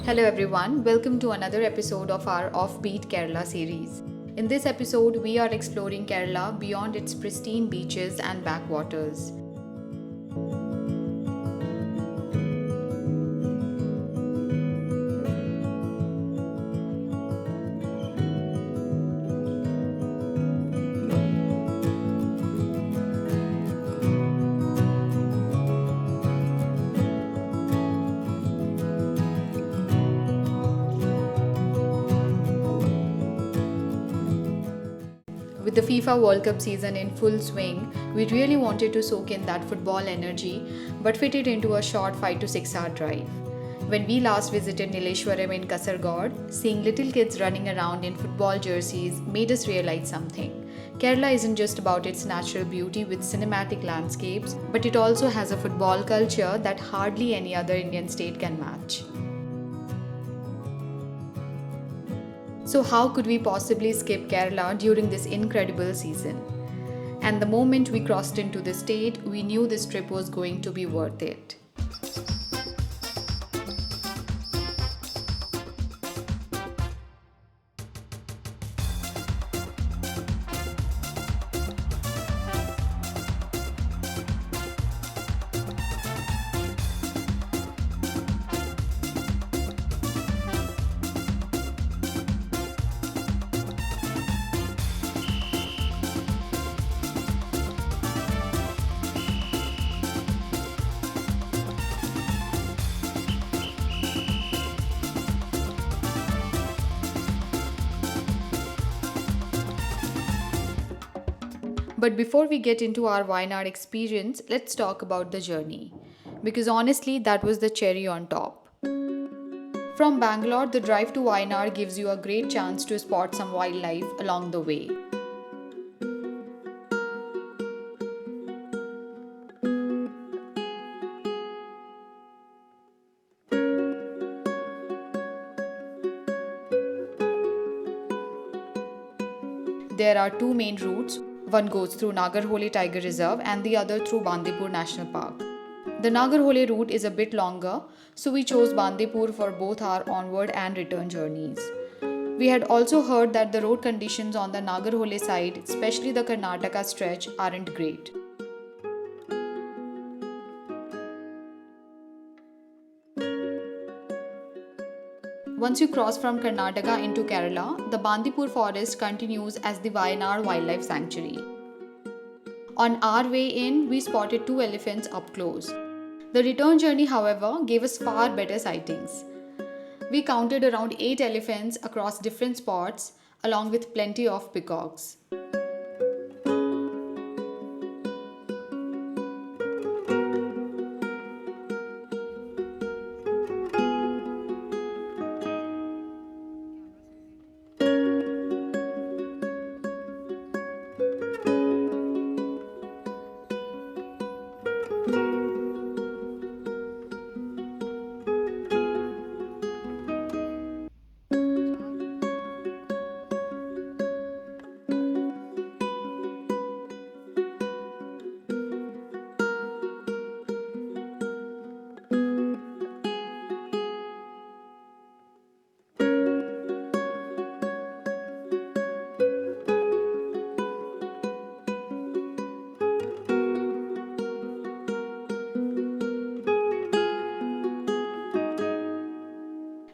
Hello everyone, welcome to another episode of our Offbeat Kerala series. In this episode, we are exploring Kerala beyond its pristine beaches and backwaters. With the FIFA World Cup season in full swing, we really wanted to soak in that football energy but fit it into a short 5 to 6 hour drive. When we last visited Nileshwaram in Kasaragod, seeing little kids running around in football jerseys made us realize something. Kerala isn't just about its natural beauty with cinematic landscapes, but it also has a football culture that hardly any other Indian state can match. So, how could we possibly skip Kerala during this incredible season? And the moment we crossed into the state, we knew this trip was going to be worth it. But before we get into our Wayanad experience, let's talk about the journey. Because honestly, that was the cherry on top. From Bangalore, the drive to Wayanad gives you a great chance to spot some wildlife along the way. There are two main routes. One goes through Nagarhole Tiger Reserve and the other through Bandipur National Park. The Nagarhole route is a bit longer, so we chose Bandipur for both our onward and return journeys. We had also heard that the road conditions on the Nagarhole side, especially the Karnataka stretch, aren't great. Once you cross from Karnataka into Kerala, the Bandipur forest continues as the Wayanad Wildlife Sanctuary. On our way in, we spotted two elephants up close. The return journey, however, gave us far better sightings. We counted around 8 elephants across different spots, along with plenty of peacocks.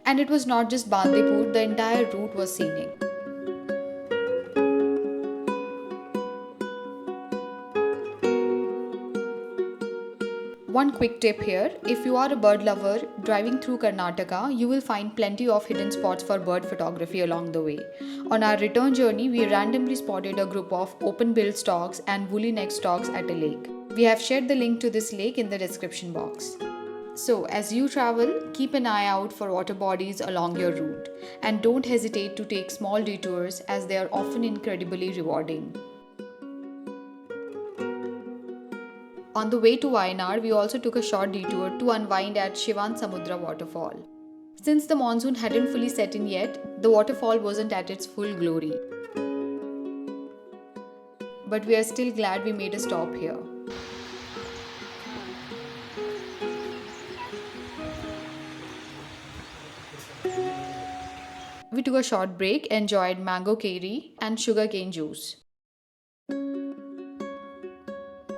And it was not just Bandipur, the entire route was scenic. One quick tip here, if you are a bird lover, driving through Karnataka, you will find plenty of hidden spots for bird photography along the way. On our return journey, we randomly spotted a group of open-billed storks and woolly-necked storks at a lake. We have shared the link to this lake in the description box. So, as you travel, keep an eye out for water bodies along your route and don't hesitate to take small detours as they are often incredibly rewarding. On the way to Wayanad, we also took a short detour to unwind at Shivan Samudra waterfall. Since the monsoon hadn't fully set in yet, the waterfall wasn't at its full glory. But we are still glad we made a stop here. took a short break, enjoyed mango curry and sugarcane juice.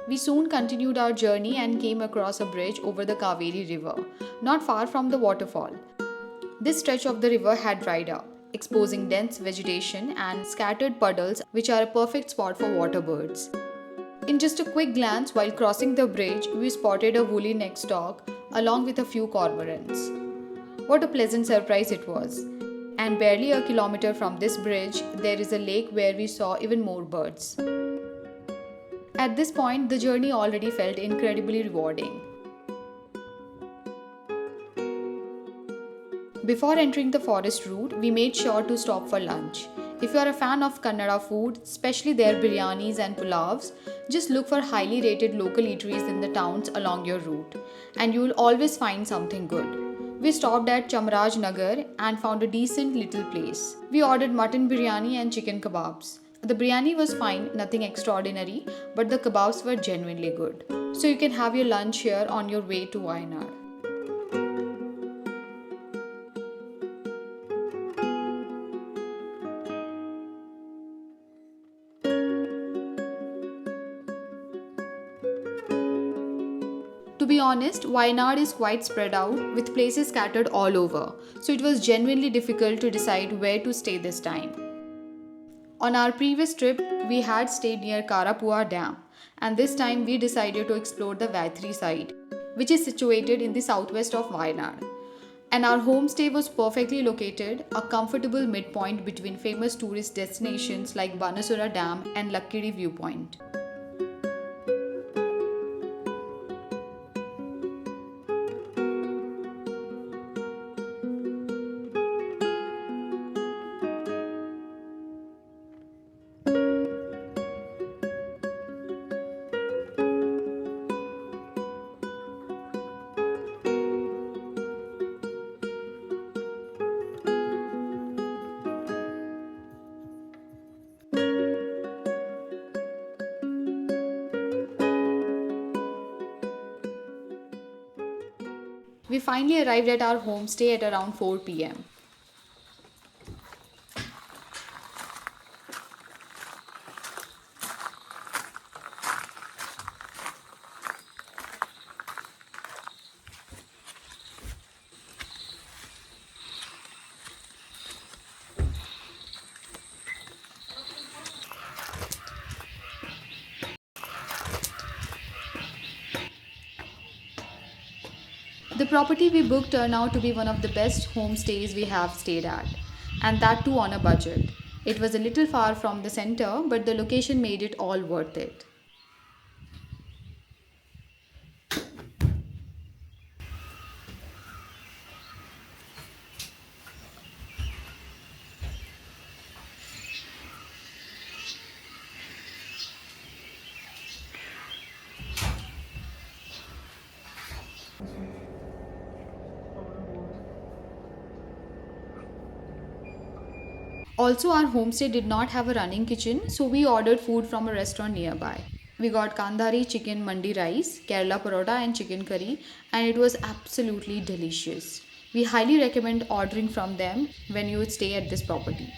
We soon continued our journey and came across a bridge over the Kaveri river, not far from the waterfall. This stretch of the river had dried up, exposing dense vegetation and scattered puddles, which are a perfect spot for water birds. In just a quick glance while crossing the bridge, we spotted a woolly neck stork along with a few cormorants. What a pleasant surprise it was! And barely a kilometer from this bridge, there is a lake where we saw even more birds. At this point, the journey already felt incredibly rewarding. Before entering the forest route, we made sure to stop for lunch. If you are a fan of Kannada food, especially their biryanis and pulavs, just look for highly rated local eateries in the towns along your route, and you will always find something good. We stopped at Chamraj Nagar and found a decent little place. We ordered mutton biryani and chicken kebabs. The biryani was fine, nothing extraordinary, but the kebabs were genuinely good. So you can have your lunch here on your way to Wayanad. To be honest, Wayanad is quite spread out with places scattered all over, so it was genuinely difficult to decide where to stay this time. On our previous trip, we had stayed near Karapua Dam, and this time we decided to explore the Vythiri side, which is situated in the southwest of Wayanad. And our homestay was perfectly located, a comfortable midpoint between famous tourist destinations like Banasura Dam and Lakkidi Viewpoint. We finally arrived at our homestay at around 4 pm. The property we booked turned out to be one of the best homestays we have stayed at, and that too on a budget. It was a little far from the center, but the location made it all worth it. Also, our homestay did not have a running kitchen, so we ordered food from a restaurant nearby. We got Kandahari chicken mandi rice, Kerala parotta, and chicken curry, and it was absolutely delicious. We highly recommend ordering from them when you stay at this property.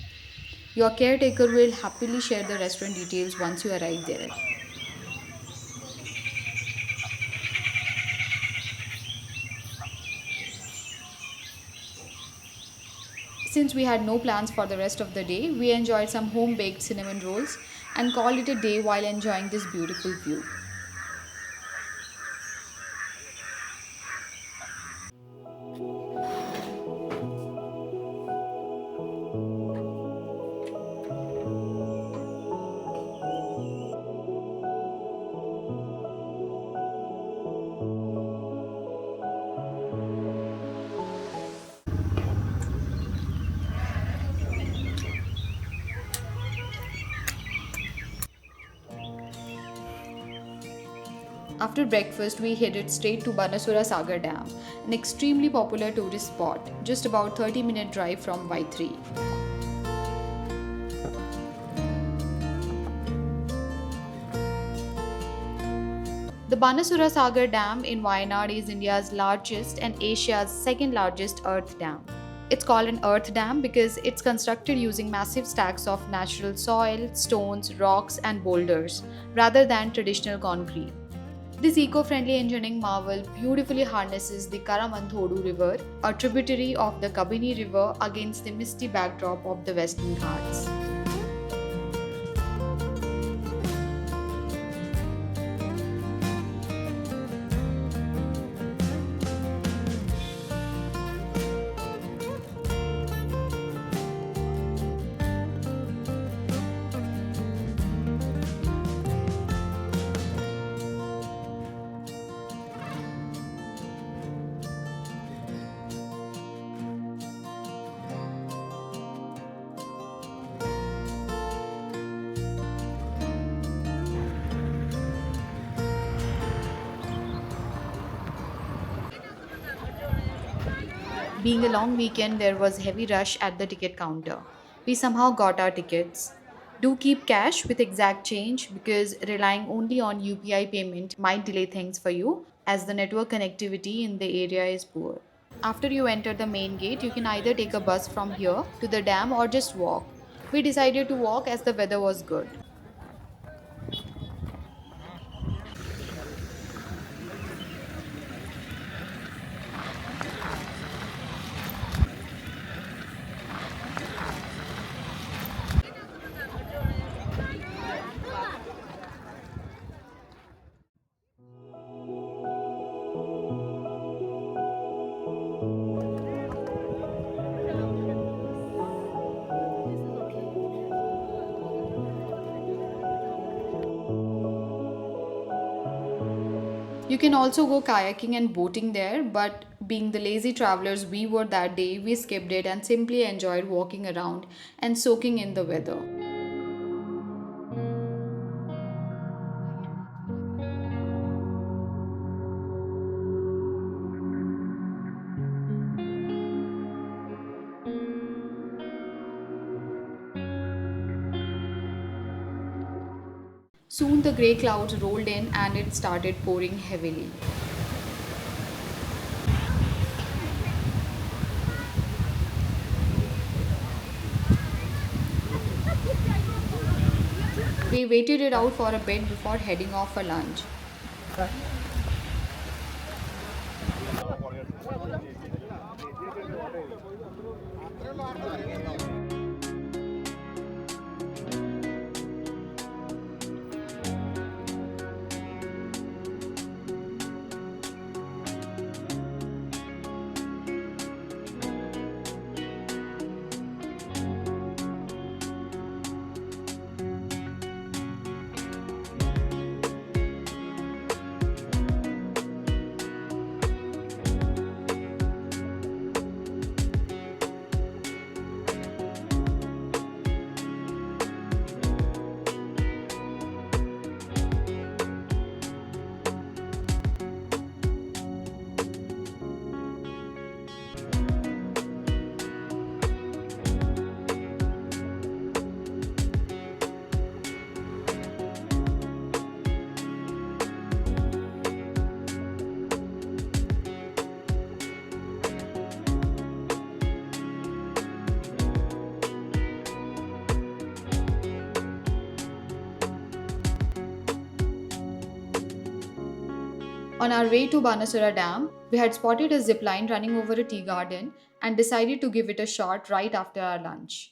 Your caretaker will happily share the restaurant details once you arrive there. Since we had no plans for the rest of the day, we enjoyed some home baked cinnamon rolls and called it a day while enjoying this beautiful view. After breakfast, we headed straight to Banasura Sagar Dam, an extremely popular tourist spot, just about 30-minute drive from Vythiri. The Banasura Sagar Dam in Wayanad is India's largest and Asia's second largest earth dam. It's called an earth dam because it's constructed using massive stacks of natural soil, stones, rocks, and boulders rather than traditional concrete. This eco-friendly engineering marvel beautifully harnesses the Karamanthodu River, a tributary of the Kabini River, against the misty backdrop of the Western Ghats. Being a long weekend, there was heavy rush at the ticket counter. We somehow got our tickets. Do keep cash with exact change because relying only on UPI payment might delay things for you as the network connectivity in the area is poor. After you enter the main gate, you can either take a bus from here to the dam or just walk. We decided to walk as the weather was good. You can also go kayaking and boating there, but being the lazy travelers we were that day, we skipped it and simply enjoyed walking around and soaking in the weather. Soon the grey clouds rolled in and it started pouring heavily. We waited it out for a bit before heading off for lunch. On our way to Banasura Dam, we had spotted a zipline running over a tea garden and decided to give it a shot right after our lunch.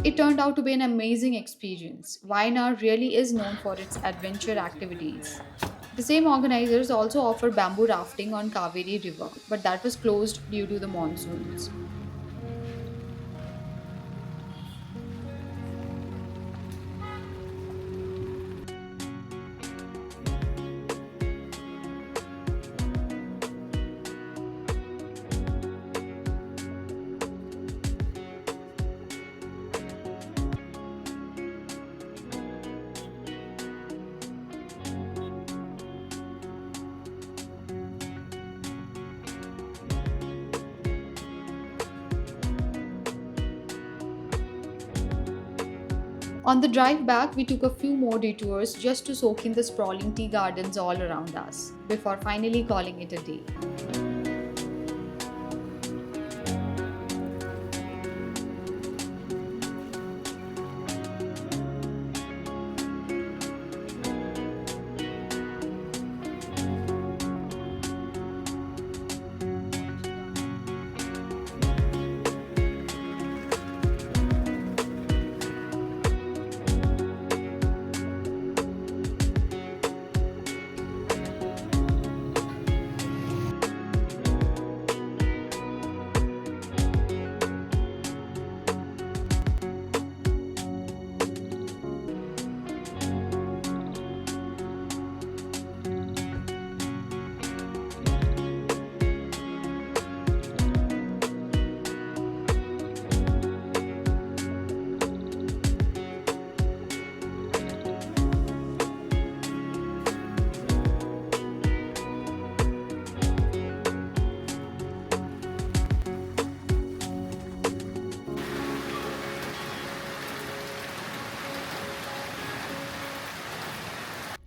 It turned out to be an amazing experience. Wayanad really is known for its adventure activities. The same organizers also offer bamboo rafting on Kaveri River, but that was closed due to the monsoons. On the drive back, we took a few more detours just to soak in the sprawling tea gardens all around us, before finally calling it a day.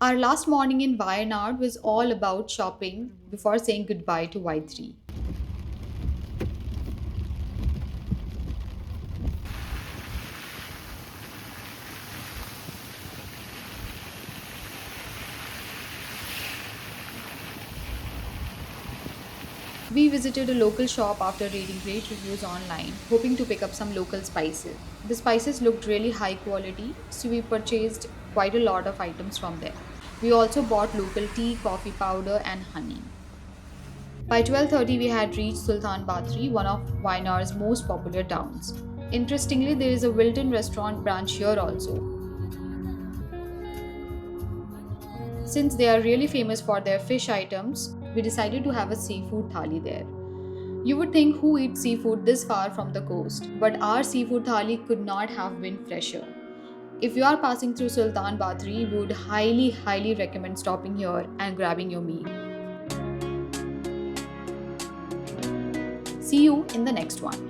Our last morning in Wayanad was all about shopping before saying goodbye to Vythiri. We visited a local shop after reading great reviews online, hoping to pick up some local spices. The spices looked really high quality, so we purchased quite a lot of items from there. We also bought local tea, coffee powder, and honey. By 12:30, we had reached Sulthan Bathery, one of Wayanad's most popular towns. Interestingly, there is a Wilton restaurant branch here also. Since they are really famous for their fish items, we decided to have a seafood thali there. You would think who eats seafood this far from the coast, but our seafood thali could not have been fresher. If you are passing through Sultan Bathery, we would highly recommend stopping here and grabbing your meal. See you in the next one.